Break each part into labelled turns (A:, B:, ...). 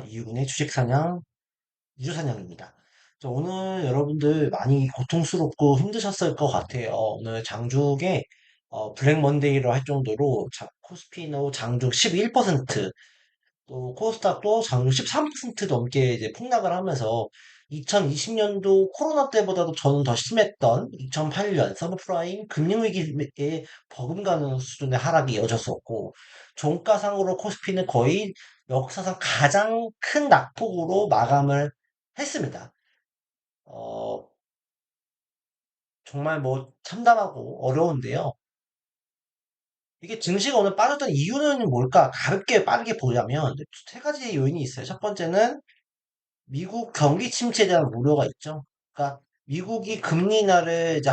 A: 이유근의 주식 사냥, 유주 사냥입니다. 오늘 여러분들 많이 고통스럽고 힘드셨을 것 같아요. 오늘 장중에 블랙 먼데이로 할 정도로 코스피노 장중 11%, 또 코스닥도 장중 13% 넘게 이제 폭락을 하면서 2020년도 코로나 때보다도 저는 더 심했던 2008년 서브프라임 금융위기에 버금가는 수준의 하락이 이어졌었고, 종가상으로 코스피는 거의 역사상 가장 큰 낙폭으로 마감을 했습니다. 어, 정말 뭐 참담하고 어려운데요. 이게 증시가 오늘 빠졌던 이유는 뭘까? 가볍게 빠르게 보자면 세 가지 요인이 있어요. 첫 번째는 미국 경기 침체에 대한 우려가 있죠. 그러니까 미국이 금리 인하를 이제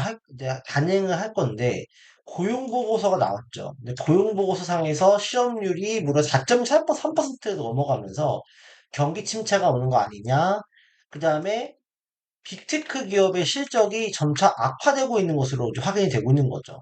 A: 단행을 할 건데 고용 보고서가 나왔죠. 근데 고용 보고서 상에서 실업률이 무려 4.3%로 넘어가면서 경기 침체가 오는 거 아니냐? 그다음에 빅테크 기업의 실적이 점차 악화되고 있는 것으로 이제 확인이 되고 있는 거죠.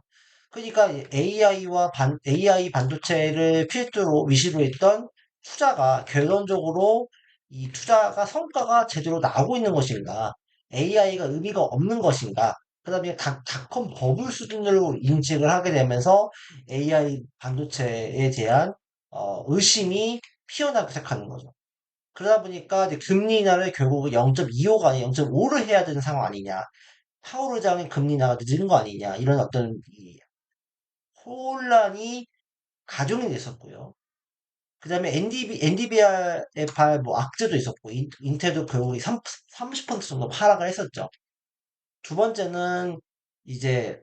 A: 그러니까 AI 반도체를 필두로 위시로 했던 투자가 결론적으로 이 투자가 성과가 제대로 나오고 있는 것인가, AI가 의미가 없는 것인가, 그다음에 각 닷컴 버블 수준으로 인식을 하게 되면서 AI 반도체에 대한 의심이 피어나기 시작하는 거죠. 그러다 보니까 이제 금리 인하를 결국 0.25가 아니라 0.5를 해야 되는 상황 아니냐. 파월 의장의 금리 인하가 늦은 거 아니냐. 이런 어떤 이 혼란이 가중이 됐었고요. 그 다음에 엔디비아의 뭐 악재도 있었고, 인텔도 결국 30% 정도 하락을 했었죠. 두 번째는 이제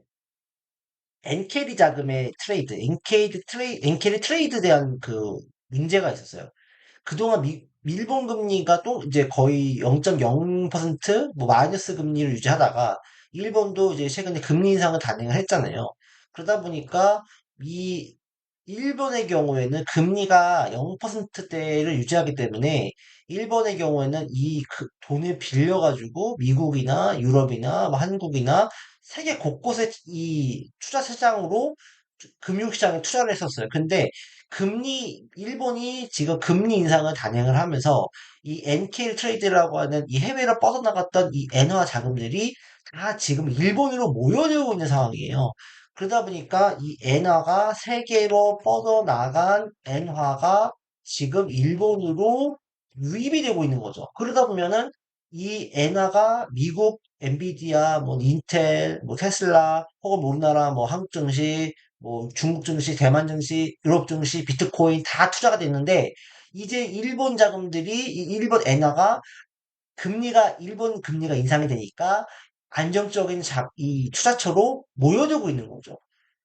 A: 엔캐리 자금의 트레이드, 엔캐리 트레이드에 대한 그 문제가 있었어요. 그동안 일본 금리가 또 이제 거의 0.0%, 뭐 마이너스 금리를 유지하다가 일본도 이제 최근에 금리 인상을 단행을 했잖아요. 그러다 보니까 이 일본의 경우에는 금리가 0%대를 유지하기 때문에 일본의 경우에는 돈을 빌려가지고 미국이나 유럽이나 뭐 한국이나 세계 곳곳에 이 투자 시장으로 금융시장에 투자를 했었어요. 근데 일본이 지금 금리 인상을 단행을 하면서 이 NK 트레이드라고 하는 이 해외로 뻗어나갔던 이 엔화 자금들이 다 지금 일본으로 모여들고 있는 상황이에요. 그러다 보니까 이 엔화가 세계로 뻗어나간 엔화가 지금 일본으로 유입이 되고 있는 거죠. 그러다 보면은 이 엔화가 미국 엔비디아, 뭐 인텔, 뭐 테슬라, 혹은 뭐 우리나라 뭐 한국 증시, 뭐 중국 증시, 대만 증시, 유럽 증시, 비트코인 다 투자가 됐는데 이제 일본 자금들이 이 일본 엔화가 일본 금리가 인상이 되니까 안정적인 이 투자처로 모여들고 있는 거죠.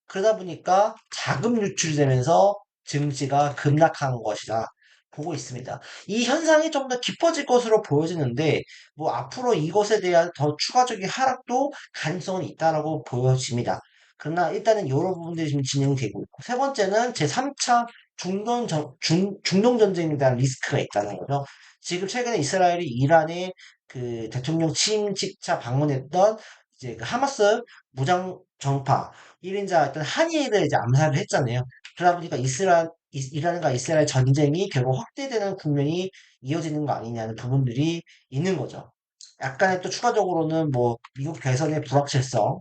A: 그러다 보니까 자금 유출이 되면서 증시가 급락한 것이다. 보고 있습니다. 이 현상이 좀 더 깊어질 것으로 보여지는데, 뭐 앞으로 이것에 대한 더 추가적인 하락도 가능성은 있다라고 보여집니다. 그러나 일단은 이런 부분들이 지금 진행되고 있고, 세 번째는 제3차 중동 전쟁에 대한 리스크가 있다는 거죠. 지금 최근에 이스라엘이 이란의 그 대통령 취임식차 방문했던 이제 그 하마스 무장 정파 1인자 어떤 한이를 이제 암살을 했잖아요. 그러다 보니까 이란과 이스라엘 전쟁이 결국 확대되는 국면이 이어지는 거 아니냐는 부분들이 있는 거죠. 약간의 또 추가적으로는 뭐 미국 대선의 불확실성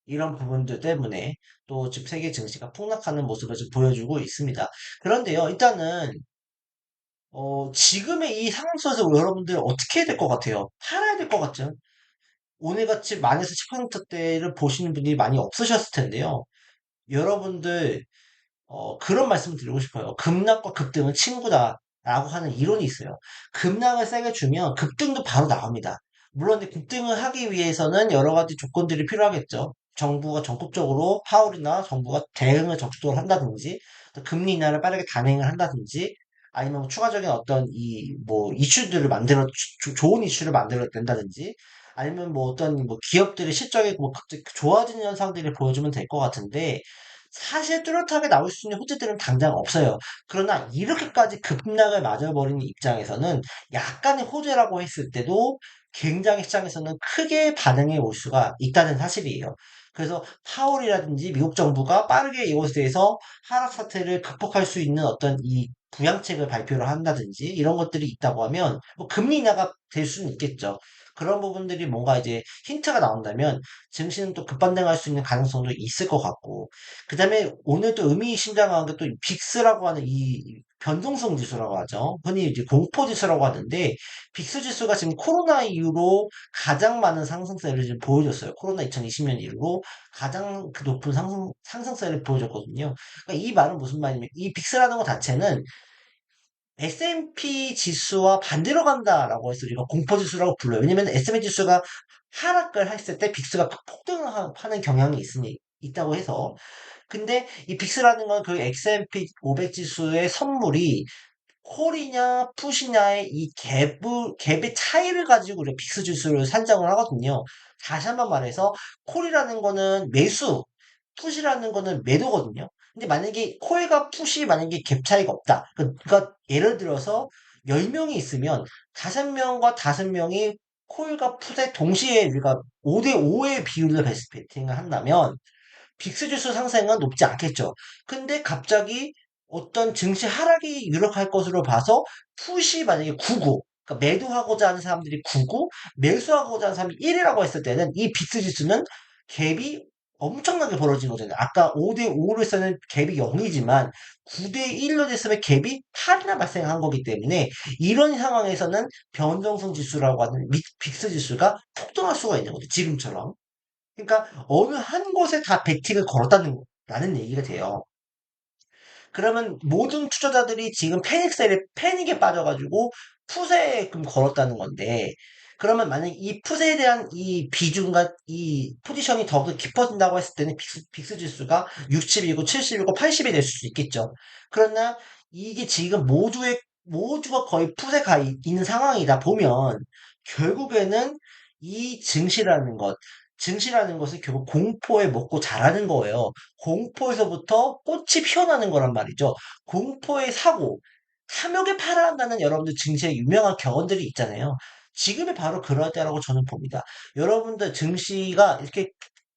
A: 이런 부분들 때문에 또 지금 세계 증시가 폭락하는 모습을 지금 보여주고 있습니다. 그런데요, 일단은 지금의 이 상황 속에서 여러분들 어떻게 해야 될 것 같아요? 팔아야 될 것 같죠? 오늘같이 마이너스 10%대를 보시는 분이 많이 없으셨을 텐데요. 여러분들 그런 말씀을 드리고 싶어요. 급락과 급등은 친구다. 라고 하는 이론이 있어요. 급락을 세게 주면 급등도 바로 나옵니다. 물론 근데 급등을 하기 위해서는 여러 가지 조건들이 필요하겠죠. 정부가 적극적으로 파월이나 정부가 대응을 적극적으로 한다든지 또 금리 인하를 빠르게 단행을 한다든지 아니면 뭐 추가적인 어떤 뭐 이슈들을 좋은 이슈를 만들어 낸다든지 아니면 뭐 어떤 뭐 기업들의 실적이 뭐 갑자기 좋아지는 현상들을 보여주면 될 것 같은데 사실 뚜렷하게 나올 수 있는 호재들은 당장 없어요. 그러나 이렇게까지 급락을 맞아버리는 입장에서는 약간의 호재라고 했을 때도 굉장히 시장에서는 크게 반응이 올 수가 있다는 사실이에요. 그래서 파월이라든지 미국 정부가 빠르게 이것에 대해서 하락 사태를 극복할 수 있는 어떤 이 부양책을 발표를 한다든지 이런 것들이 있다고 하면 뭐 금리 인하가 될 수는 있겠죠. 그런 부분들이 뭔가 이제 힌트가 나온다면 증시는 또 급반등할 수 있는 가능성도 있을 것 같고 그다음에 오늘 또 의미심장한 게 또 빅스라고 하는 이 변동성 지수라고 하죠. 흔히 이제 공포 지수라고 하는데 빅스 지수가 지금 코로나 이후로 가장 많은 상승세를 지금 보여줬어요. 코로나 2020년 이후로 가장 그 높은 상승세를 보여줬거든요. 그러니까 이 말은 무슨 말이냐면 이 빅스라는 것 자체는 S&P 지수와 반대로 간다라고 해서 우리가 공포지수라고 불러요. 왜냐면 S&P 지수가 하락을 했을 때 빅스가 폭등을 하는 경향이 있다고 해서. 근데 이 빅스라는 건 그 S&P 500 지수의 선물이 콜이냐 풋이냐의 이 갭의 차이를 가지고 우리가 빅스 지수를 산정을 하거든요. 다시 한번 말해서 콜이라는 거는 매수, 풋이라는 거는 매도거든요. 근데 만약에 콜과 풋이 만약에 갭 차이가 없다. 그러니까 예를 들어서 10명이 있으면 5명과 5명이 콜과 풋에 동시에 우리가 5대5의 비율로 베팅을 한다면 빅스 지수 상승은 높지 않겠죠. 근데 갑자기 어떤 증시 하락이 유력할 것으로 봐서 풋이 만약에 9고, 그러니까 매도하고자 하는 사람들이 9고, 매수하고자 하는 사람이 1이라고 했을 때는 이 빅스 지수는 갭이 엄청나게 벌어진 거잖아요. 아까 5대5로 했서는 갭이 0이지만 9대1로 됐으면 갭이 8이나 발생한 거기 때문에 이런 상황에서는 변동성 지수라고 하는 빅스 지수가 폭등할 수가 있는 거죠. 지금처럼. 그러니까 어느 한 곳에 다 베팅을 걸었다는 라는 얘기가 돼요. 그러면 모든 투자자들이 지금 패닉에 빠져가지고 풋에 그럼 걸었다는 건데, 그러면 만약 이 풋에 대한 이 비중과 이 포지션이 더욱더 깊어진다고 했을 때는 빅스 지수가 60이고 70이고 80이 될 수도 있겠죠. 그러나 이게 지금 모두가 거의 풋에 있는 상황이다 보면 결국에는 이 증시라는 것은 결국 공포에 먹고 자라는 거예요. 공포에서부터 꽃이 피어나는 거란 말이죠. 공포의 사고, 탐욕에 팔아난다는 여러분들 증시의 유명한 격언들이 있잖아요. 지금이 바로 그럴 때라고 저는 봅니다. 여러분들 증시가 이렇게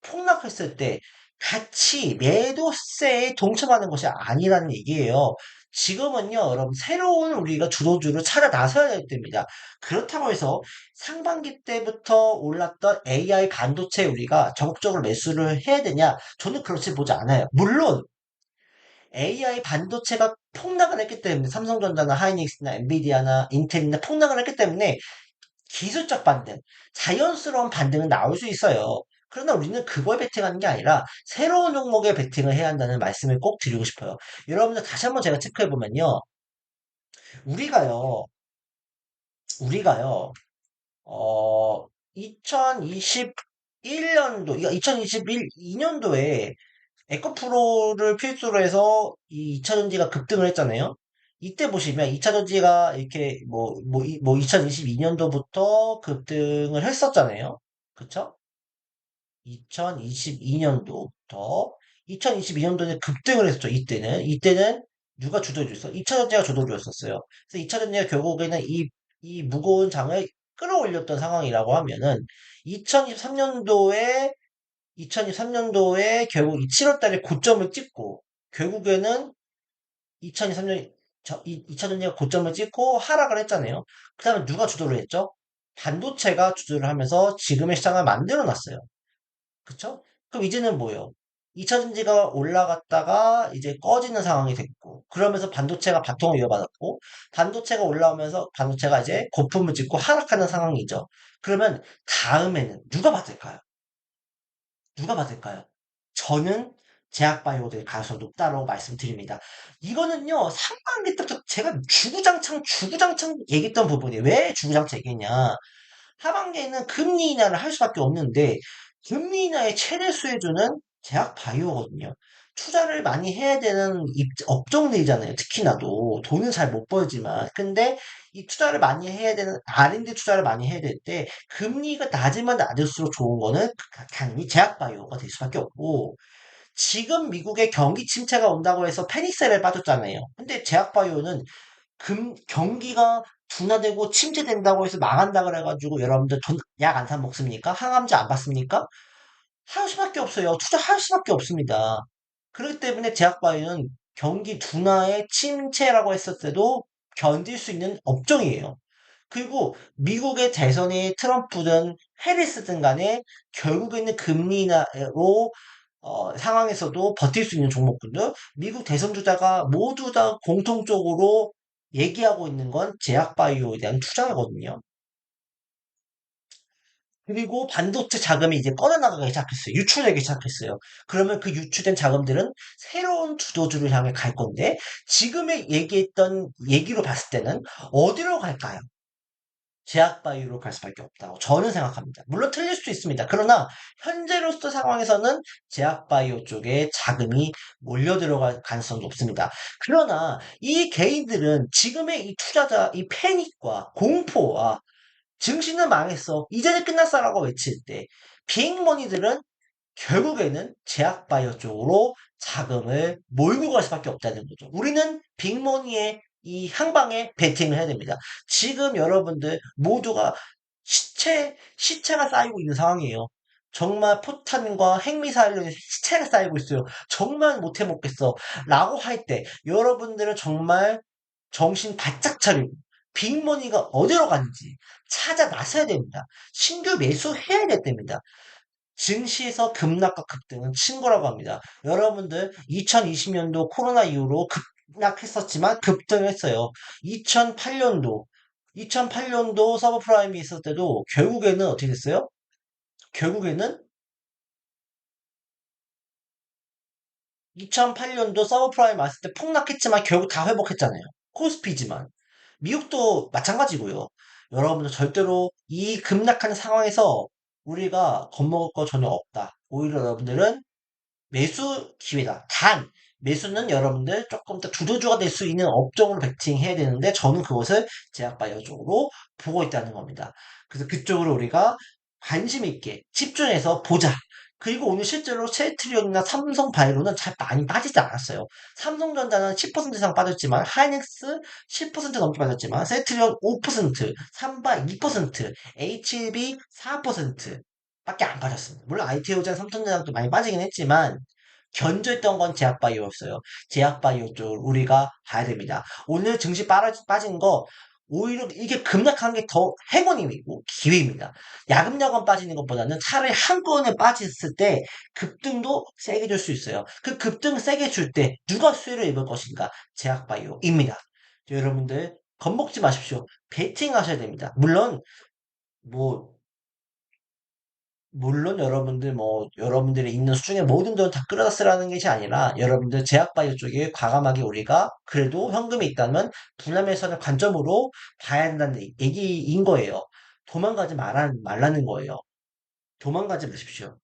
A: 폭락했을 때 같이 매도세에 동참하는 것이 아니라는 얘기예요. 지금은요, 여러분, 새로운 우리가 주도주를 찾아 나서야 될 때입니다. 그렇다고 해서 상반기 때부터 올랐던 AI 반도체 우리가 적극적으로 매수를 해야 되냐? 저는 그렇지 보지 않아요. 물론 AI 반도체가 폭락을 했기 때문에 삼성전자나 하이닉스나 엔비디아나 인텔이나 폭락을 했기 때문에 기술적 반등, 자연스러운 반등은 나올 수 있어요. 그러나 우리는 그거에 베팅하는 게 아니라 새로운 종목에 베팅을 해야 한다는 말씀을 꼭 드리고 싶어요. 여러분들 다시 한번 제가 체크해 보면요. 우리가요, 우리가요, 2021년도, 2년도에 에코프로를 필두로 해서 이 2차전지가 급등을 했잖아요. 이때 보시면 2차전지가 이렇게 2022년도부터 급등을 했었잖아요. 그쵸? 2022년도부터 2022년도에 급등을 했었죠. 이때는 누가 주도해줬어? 2차전지가 주도해줬었어요. 그래서 2차전지가 결국에는 이 무거운 장을 끌어올렸던 상황이라고 하면은 2023년도에 2023년도에 결국 이 7월 달에 고점을 찍고 결국에는 2023년 2차전지가 고점을 찍고 하락을 했잖아요. 그 다음에 누가 주도를 했죠? 반도체가 주도를 하면서 지금의 시장을 만들어 놨어요. 그쵸? 그럼 이제는 뭐예요? 2차전지가 올라갔다가 이제 꺼지는 상황이 됐고, 그러면서 반도체가 바통을 이어받았고, 반도체가 올라오면서 반도체가 이제 거품을 찍고 하락하는 상황이죠. 그러면 다음에는 누가 받을까요? 누가 받을까요? 저는 제약바이오 될 가능성이 높다고 말씀드립니다. 이거는요, 상반기 때부터 제가 주구장창 얘기했던 부분이에요. 왜 주구장창 얘기했냐? 하반기에는 금리 인하를 할 수밖에 없는데 금리 인하의 최대 수혜주는 제약 바이오거든요. 투자를 많이 해야 되는 업종들이잖아요. 특히나도 돈은 잘 못 벌지만 근데 이 투자를 많이 해야 되는 R&D 투자를 많이 해야 될 때 금리가 낮으면 낮을수록 좋은 거는 당연히 제약 바이오가 될 수밖에 없고 지금 미국의 경기 침체가 온다고 해서 패닉셀에 빠졌잖아요. 근데 제약 바이오는 경기가 둔화되고 침체된다고 해서 망한다 그래가지고 여러분들 약 안 사 먹습니까? 항암제 안 받습니까? 할 수밖에 없어요. 투자할 수밖에 없습니다. 그렇기 때문에 제약바이오는 경기 둔화의 침체라고 했을 때도 견딜 수 있는 업종이에요. 그리고 미국의 대선이 트럼프든 해리스든 간에 결국에는 금리 인하로 상황에서도 버틸 수 있는 종목군들, 미국 대선 주자가 모두 다 공통적으로 얘기하고 있는 건 제약바이오에 대한 투자거든요. 그리고 반도체 자금이 이제 꺼내나가기 시작했어요. 유출되기 시작했어요. 그러면 그 유출된 자금들은 새로운 주도주를 향해 갈 건데, 지금의 얘기했던 얘기로 봤을 때는 어디로 갈까요? 제약바이오로 갈 수밖에 없다고 저는 생각합니다. 물론 틀릴 수도 있습니다. 그러나 현재로서 상황에서는 제약바이오 쪽에 자금이 몰려 들어갈 가능성이 높습니다. 그러나 이 개인들은 지금의 이 투자자, 이 패닉과 공포와 증시는 망했어, 이제는 끝났어라고 외칠 때 빅머니들은 결국에는 제약바이오 쪽으로 자금을 몰고 갈 수밖에 없다는 거죠. 우리는 빅머니의 이 항방에 베팅을 해야 됩니다. 지금 여러분들 모두가 시체가 쌓이고 있는 상황이에요. 정말 포탄과 핵미사일로 시체가 쌓이고 있어요. 정말 못해 먹겠어. 라고 할 때 여러분들은 정말 정신 바짝 차리고 빅머니가 어디로 가는지 찾아 나서야 됩니다. 신규 매수해야 됩니다. 증시에서 급락과 급등은 친구라고 합니다. 여러분들 2020년도 코로나 이후로 급락했었지만 급등했어요. 2008년도 서브프라임이 있을 때도 결국에는 어떻게 됐어요? 결국에는 2008년도 서브프라임 왔을 때 폭락했지만 결국 다 회복했잖아요. 코스피지만. 미국도 마찬가지고요. 여러분들 절대로 이 급락하는 상황에서 우리가 겁먹을 거 전혀 없다. 오히려 여러분들은 매수 기회다. 단, 매수는 여러분들 조금 더 두도주가 될 수 있는 업종으로 베팅해야 되는데 저는 그것을 제약바이오 쪽으로 보고 있다는 겁니다. 그래서 그쪽으로 우리가 관심 있게 집중해서 보자. 그리고 오늘 실제로 셀트리온이나 삼성바이오는 잘 많이 빠지지 않았어요. 삼성전자는 10% 이상 빠졌지만 하이닉스 10% 넘게 빠졌지만 셀트리온 5%, 삼바 2%, HLB 4% 밖에 안 빠졌습니다. 물론 IT오장, 삼성전자도 많이 빠지긴 했지만 견조했던 건 제약바이오였어요. 제약바이오 쪽 우리가 봐야 됩니다. 오늘 증시 빠진 거 오히려 이게 급락한 게 더 행운이고 기회입니다. 야금야금 빠지는 것보다는 차라리 한꺼번에 빠졌을 때 급등도 세게 줄 수 있어요. 그 급등 세게 줄 때 누가 수혜를 입을 것인가? 제약바이오입니다. 여러분들 겁먹지 마십시오. 베팅 하셔야 됩니다. 뭐 물론 여러분들 여러분들이 있는 수중에 모든 돈 다 끌어다 쓰라는 것이 아니라 여러분들 제약바이오 쪽에 과감하게 우리가 그래도 현금이 있다면 분할매수하는 관점으로 봐야 한다는 얘기인 거예요. 도망가지 말라는 거예요. 도망가지 마십시오.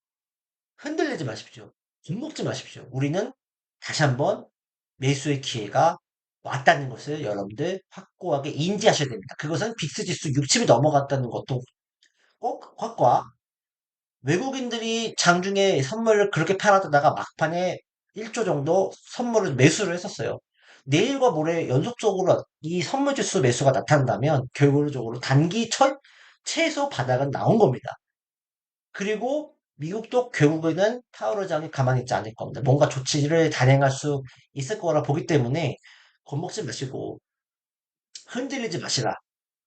A: 흔들리지 마십시오. 겁먹지 마십시오. 우리는 다시 한번 매수의 기회가 왔다는 것을 여러분들 확고하게 인지하셔야 됩니다. 그것은 빅스 지수 60이 넘어갔다는 것도 꼭 확과 외국인들이 장중에 선물을 그렇게 팔아다가 막판에 1조 정도 선물을 매수를 했었어요. 내일과 모레 연속적으로 이 선물 지수 매수가 나타난다면 결과적으로 최소 바닥은 나온 겁니다. 그리고 미국도 결국에는 파월 의장이 가만히 있지 않을 겁니다. 뭔가 조치를 단행할 수 있을 거라 보기 때문에 겁먹지 마시고 흔들리지 마시라.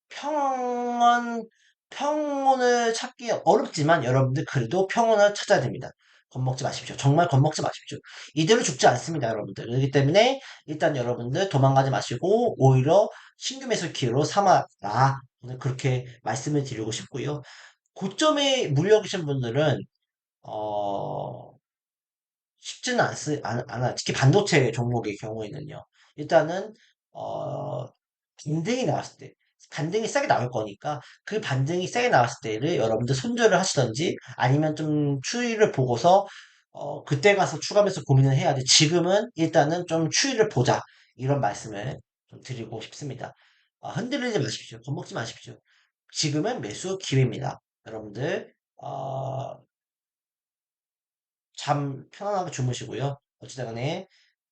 A: 평온, 평온을 찾기 어렵지만 여러분들 그래도 평온을 찾아야 됩니다. 겁먹지 마십시오. 정말 겁먹지 마십시오. 이대로 죽지 않습니다, 여러분들. 그렇기 때문에 일단 여러분들 도망가지 마시고 오히려 신규 매수 기회로 삼아라. 오늘 그렇게 말씀을 드리고 싶고요. 고점에 물려 계신 분들은 어, 쉽지는 않아. 특히 반도체 종목의 경우에는요. 일단은, 어, 반등이 나왔을 때, 반등이 세게 나올 거니까, 그 반등이 세게 나왔을 때를 여러분들 손절을 하시던지, 아니면 좀 추이를 보고서, 그때 가서 추가하면서 고민을 해야 돼. 지금은 일단은 좀 추이를 보자. 이런 말씀을 좀 드리고 싶습니다. 흔들리지 마십시오. 겁먹지 마십시오. 지금은 매수 기회입니다. 여러분들, 잠 편안하게 주무시고요. 어찌든 간에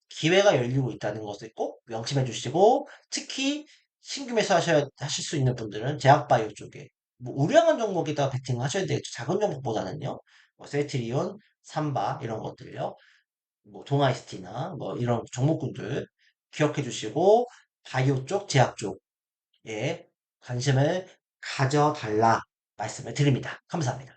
A: 기회가 열리고 있다는 것을 꼭 명심해 주시고, 특히 신규 하실 수 있는 분들은 제약바이오 쪽에 우량한 종목에다가 베팅을 하셔야 되겠죠. 작은 종목보다는요. 뭐 셀트리온, 삼바 이런 것들요. 뭐 동아이스티나 뭐 이런 종목군들 기억해 주시고 바이오 쪽, 제약 쪽에 관심을 가져달라 말씀을 드립니다. 감사합니다.